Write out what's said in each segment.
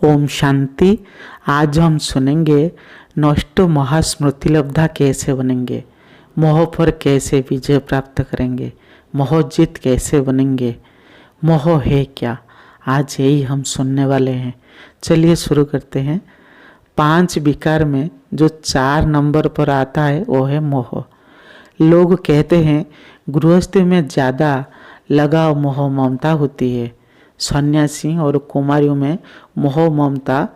ओम शांति। आज हम सुनेंगे नष्ट महास्मृति लब्धा कैसे बनेंगे, मोह पर कैसे विजय प्राप्त करेंगे, मोहजीत कैसे बनेंगे, मोह है क्या। आज यही हम सुनने वाले हैं। चलिए शुरू करते हैं। 5 विकार में जो 4 नंबर पर आता है वो है मोह। लोग कहते हैं गृहस्थी में ज़्यादा लगाव मोह ममता होती है, सन्यासी और कुमारियों में मोह ममता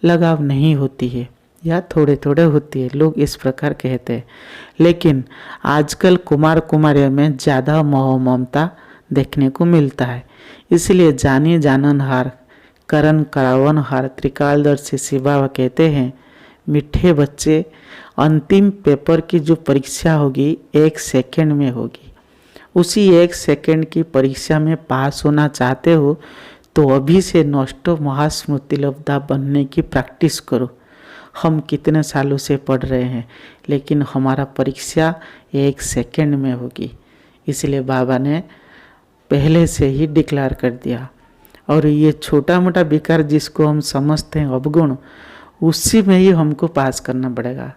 लगाव नहीं होती है या थोड़े थोड़े होती है, लोग इस प्रकार कहते हैं। लेकिन आजकल कुमार कुमारियों में ज़्यादा मोह ममता देखने को मिलता है। इसलिए जानिए जाननहार करण करावनहार त्रिकालदर्शी शिव बाबा कहते हैं, मीठे बच्चे, अंतिम पेपर की जो परीक्षा होगी 1 सेकंड में होगी। उसी 1 सेकंड की परीक्षा में पास होना चाहते हो तो अभी से नष्ट महास्मृति लब्धा बनने की प्रैक्टिस करो। हम कितने सालों से पढ़ रहे हैं, लेकिन हमारा परीक्षा 1 सेकंड में होगी। इसलिए बाबा ने पहले से ही डिक्लेयर कर दिया। और ये छोटा मोटा विकार जिसको हम समझते हैं अवगुण, उसी में ही हमको पास करना पड़ेगा।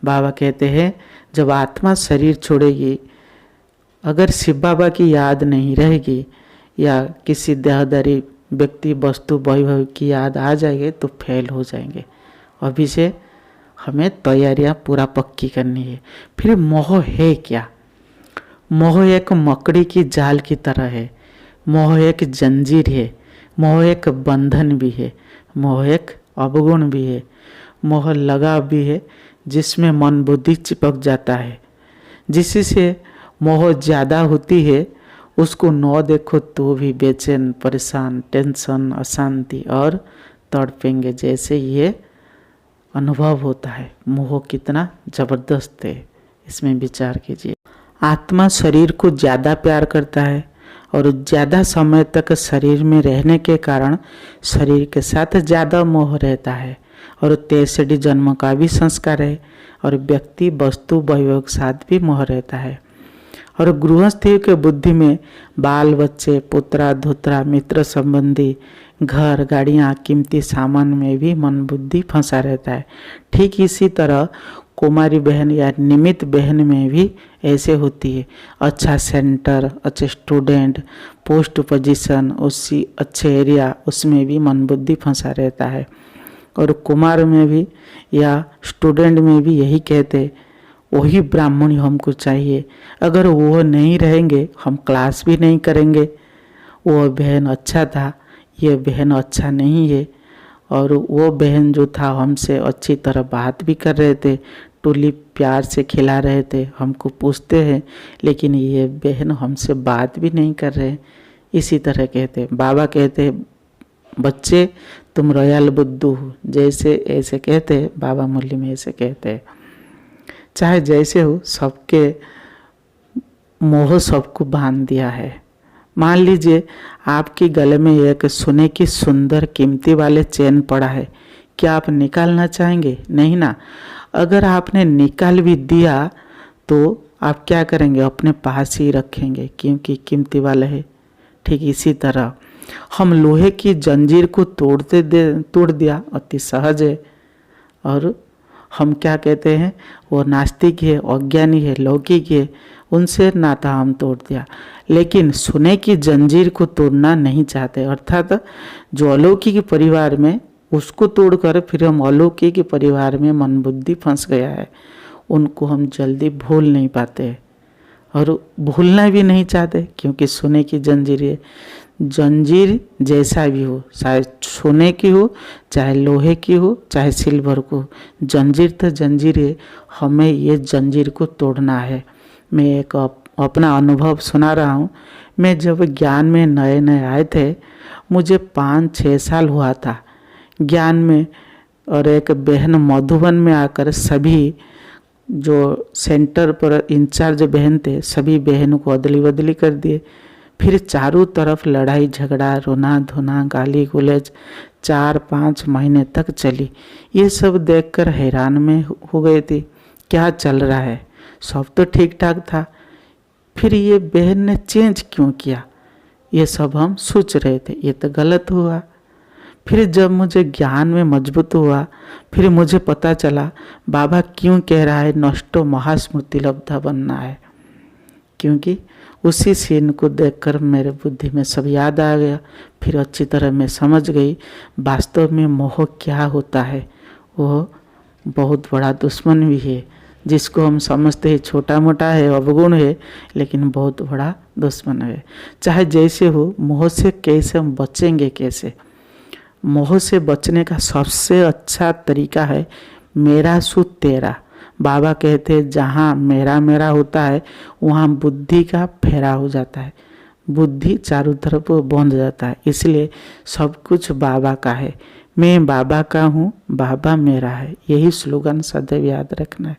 बाबा कहते हैं जब आत्मा शरीर छोड़ेगी, अगर शिव बाबा की याद नहीं रहेगी या किसी देहदारी व्यक्ति वस्तु वैभव की याद आ जाएगी तो फेल हो जाएंगे। अभी से हमें तैयारियां पूरा पक्की करनी है। फिर मोह है क्या? मोह एक मकड़ी की जाल की तरह है, मोह एक जंजीर है, मोह एक बंधन भी है, मोह एक अवगुण भी है, मोह लगाव भी है जिसमें मन बुद्धि चिपक जाता है। जिससे मोह ज़्यादा होती है उसको न देखो तो भी बेचैन, परेशान, टेंशन, अशांति और तड़पेंगे, जैसे ये अनुभव होता है। मोह कितना ज़बरदस्त है, इसमें विचार कीजिए। आत्मा शरीर को ज़्यादा प्यार करता है और ज़्यादा समय तक शरीर में रहने के कारण शरीर के साथ ज़्यादा मोह रहता है। और 63 जन्म का भी संस्कार है और व्यक्ति वस्तु वैभव के साथ भी मोह रहता है। और गृहस्थियों के बुद्धि में बाल बच्चे, पुत्रा धोत्रा, मित्र संबंधी, घर गाड़ियाँ, कीमती सामान में भी मन बुद्धि फंसा रहता है। ठीक इसी तरह कुमारी बहन या निमित्त बहन में भी ऐसे होती है। अच्छा सेंटर, अच्छे स्टूडेंट, पोस्ट पोजीशन, उसी अच्छे एरिया, उसमें भी मन बुद्धि फंसा रहता है। और कुमार में भी या स्टूडेंट में भी यही कहते, वही ब्राह्मण हमको चाहिए। अगर वो नहीं रहेंगे हम क्लास भी नहीं करेंगे। वो बहन अच्छा था, ये बहन अच्छा नहीं है। और वो बहन जो था हमसे अच्छी तरह बात भी कर रहे थे, टुली प्यार से खिला रहे थे, हमको पूछते हैं, लेकिन ये बहन हमसे बात भी नहीं कर रहे। इसी तरह कहते बाबा कहते बच्चे तुम रॉयल बुद्धू हो, जैसे ऐसे कहते बाबा मुरली में ऐसे कहते। चाहे जैसे हो, सबके मोह सबको बांध दिया है। मान लीजिए आपके गले में एक सोने की सुंदर कीमती वाले चेन पड़ा है, क्या आप निकालना चाहेंगे? नहीं ना। अगर आपने निकाल भी दिया तो आप क्या करेंगे? अपने पास ही रखेंगे, क्योंकि कीमती वाला है। ठीक इसी तरह हम लोहे की जंजीर को तोड़ दिया, अति सहज है। और हम क्या कहते हैं, वो नास्तिक है, अज्ञानी है, लौकिक है, उनसे नाता हम तोड़ दिया। लेकिन सोने की जंजीर को तोड़ना नहीं चाहते, अर्थात जो अलौकिक परिवार में, उसको तोड़कर फिर हम अलौकिक परिवार में मन बुद्धि फंस गया है, उनको हम जल्दी भूल नहीं पाते और भूलना भी नहीं चाहते, क्योंकि सोने की जंजीर है। जंजीर जैसा भी हो, चाहे सोने की हो, चाहे लोहे की हो, चाहे सिल्वर को, जंजीर तो जंजीर है। हमें ये जंजीर को तोड़ना है। मैं एक अपना अनुभव सुना रहा हूँ। मैं जब ज्ञान में नए नए आए थे, मुझे 5-6 साल हुआ था ज्ञान में। और एक बहन मधुबन में आकर सभी जो सेंटर पर इंचार्ज बहन थे, सभी बहनों को अदली बदली कर दिए। फिर चारों तरफ लड़ाई झगड़ा, रोना धोना, गाली गुलज 4-5 महीने तक चली। ये सब देखकर हैरान में हो गए थे, क्या चल रहा है? सब तो ठीक ठाक था, फिर ये बहन ने चेंज क्यों किया? ये सब हम सोच रहे थे, ये तो गलत हुआ। फिर जब मुझे ज्ञान में मजबूत हुआ, फिर मुझे पता चला बाबा क्यों कह रहा है नष्टो महास्मृति लब्धा बनना है, क्योंकि उसी सीन को देखकर मेरे बुद्धि में सब याद आ गया। फिर अच्छी तरह मैं समझ गई वास्तव में मोह क्या होता है। वो बहुत बड़ा दुश्मन भी है, जिसको हम समझते हैं छोटा मोटा है, अवगुण है, लेकिन बहुत बड़ा दुश्मन है। चाहे जैसे हो, मोह से कैसे हम बचेंगे? कैसे? मोह से बचने का सबसे अच्छा तरीका है मेरा सु तेरा। बाबा कहते हैं जहाँ मेरा मेरा होता है वहाँ बुद्धि का फेरा हो जाता है, बुद्धि चारों तरफ बंध जाता है। इसलिए सब कुछ बाबा का है, मैं बाबा का हूँ, बाबा मेरा है। यही स्लोगन सदैव याद रखना है,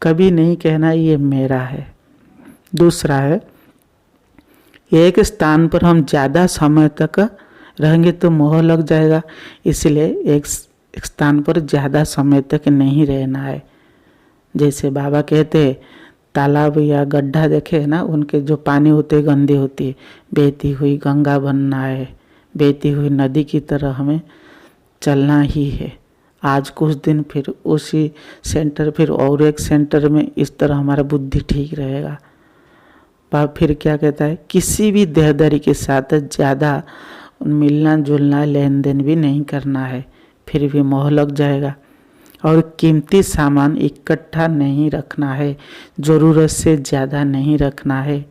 कभी नहीं कहना ये मेरा है। दूसरा है, एक स्थान पर हम ज़्यादा समय तक रहेंगे तो मोह लग जाएगा, इसलिए एक स्थान पर ज़्यादा समय तक नहीं रहना है। जैसे बाबा कहते हैं तालाब या गड्ढा देखे ना, उनके जो पानी होते गंदी होती है, बहती हुई गंगा बनना है, बहती हुई नदी की तरह हमें चलना ही है। आज कुछ दिन फिर उसी सेंटर, फिर और एक सेंटर में, इस तरह हमारा बुद्धि ठीक रहेगा। बाबा फिर क्या कहता है, किसी भी देहदारी के साथ ज़्यादा मिलना जुलना लेन देन भी नहीं करना है, फिर भी मोह लग जाएगा। और कीमती सामान इकट्ठा नहीं रखना है, ज़रूरत से ज़्यादा नहीं रखना है।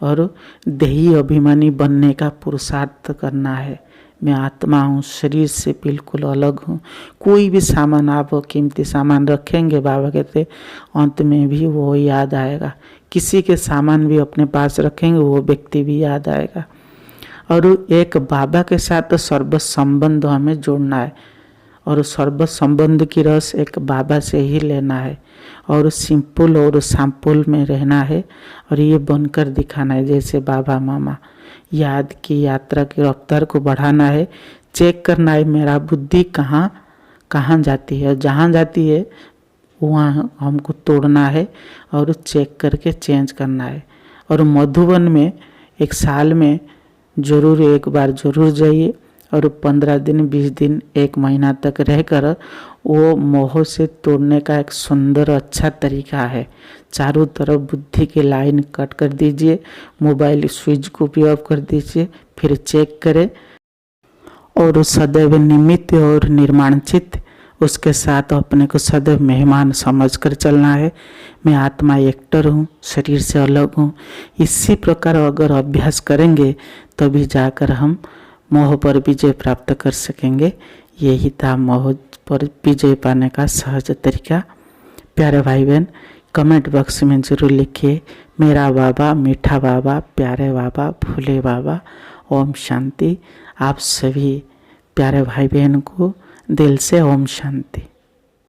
और देही अभिमानी बनने का पुरुषार्थ करना है। मैं आत्मा हूँ, शरीर से बिल्कुल अलग हूँ। कोई भी सामान आप कीमती सामान रखेंगे, बाबा कहते अंत में भी वो याद आएगा। किसी के सामान भी अपने पास रखेंगे, वो व्यक्ति भी याद आएगा। और एक बाबा के साथ सर्व संबंध हमें जोड़ना है, और सर्व संबंध की रस एक बाबा से ही लेना है, और सिंपल और सैंपल में रहना है, और ये बनकर दिखाना है जैसे बाबा मामा। याद की यात्रा की रफ्तार को बढ़ाना है, चेक करना है मेरा बुद्धि कहाँ कहाँ जाती है, और जहाँ जाती है वहाँ हमको तोड़ना है और चेक करके चेंज करना है। और मधुबन में एक साल में ज़रूर एक बार ज़रूर जाइए, और 15 दिन 20 दिन 1 महीना तक रहकर वो मोह से तोड़ने का एक सुंदर अच्छा तरीका है। चारों तरफ बुद्धि की लाइन कट कर दीजिए, मोबाइल स्विच को भी ऑफ कर दीजिए, फिर चेक करें, और सदैव निमित्त और निर्माणचित उसके साथ अपने को सदैव मेहमान समझकर चलना है। मैं आत्मा एक्टर हूँ, शरीर से अलग हूँ। इसी प्रकार अगर अभ्यास करेंगे तभी जाकर हम मोह पर विजय प्राप्त कर सकेंगे। यही था मोह पर विजय पाने का सहज तरीका। प्यारे भाई बहन, कमेंट बॉक्स में ज़रूर लिखिए, मेरा बाबा, मीठा बाबा, प्यारे बाबा, भोले बाबा, ओम शांति। आप सभी प्यारे भाई बहन को दिल से ओम शांति।